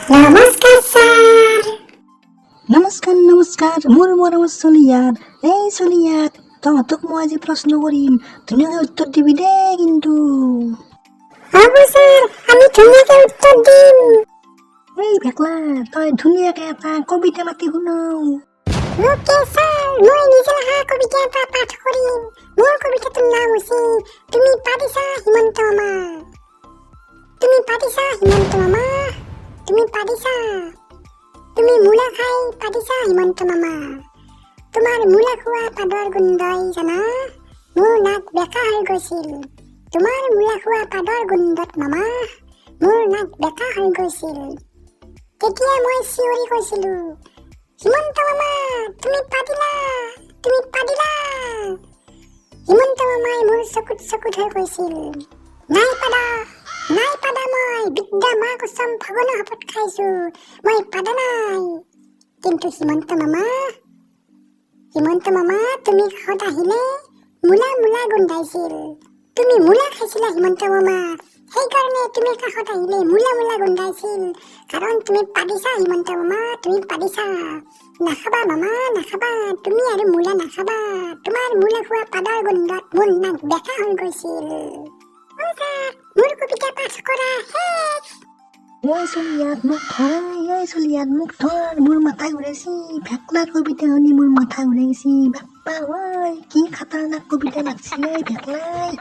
নমস্কাৰ ছাৰ। নমস্কাৰ মোৰ মৰমৰ চলিয়াত এই চলিয়াত তহঁতক মই আজি প্ৰশ্ন কৰিম ধুনীয়াকৈ উত্তৰ দিবি দেই কিন্তু হ'ব ছাৰ, আমি ধুনীয়াকে উত্তৰ দিম। এই ভেকলা তই ধুনীয়াকৈ এটা কবিতা মাতি শুনাও। ওকে ছাৰ, মই নিজে অহা কবিতা এটা পাঠ কৰিম। মোৰ কবিতাটোৰ নাম হৈছে তুমি পাৰিছা হিমন্ত মামা। তুমি পাৰিছা হিমন্ত মামা, তুমি পাৰিছা। তুমি মূলা খাই পাৰিছা হিমন্ত মামা। তোমাৰ মূলা খোৱা পাদৰ গোন্ধই জানা মোৰ নাক বেকা হৈ গৈছিল। তোমাৰ মূলা খোৱা পাদৰ গোন্ধত মামা মোৰ নাক বেকা হৈ গৈছিল। তেতিয়া মই চিঞৰি কৈছিলো, হিমন্ত মামা তুমি পাৰিলা, তুমি পাৰিলা। হিমন্ত মামাই মোৰ চকুত চকুত হৈ কৈছিল, নাই পাদা মই বিদ্যা মা কচম ভগৱানৰ শপত খাইছো, মই পাদা নাই। কিন্তু হিমন্ত মামা তুমি কাষত আহিলে মূলা গোন্ধাইছিল। তুমি মূলা খাইছিলা হিমন্ত মামা, সেইকাৰণে তুমি কাষত আহিলে মূলা গোন্ধাইছিল। কাৰণ তুমি পাৰিছা হিমন্ত মামা, তুমি পাৰিছা। নাখাবা মামা নাখাবা, তুমি আৰু মূলা নাখাবা। তোমাৰ মূলা খোৱা পাদৰ গোন্ধত মোৰ নাক বেকা হৈ গৈছিল। মোৰ কবিতা পাঠ কৰা শেষ। এই চলিয়াত মোক ধৰ মোৰ মাথা ঘূৰাইছি। ভেকলাৰ কবিতা শুনি মোৰ মাথা ঘূৰাইছি। বাপ্পা ঐ কি খাতাৰনাক কবিতা লাগছি এই ভেকলাই।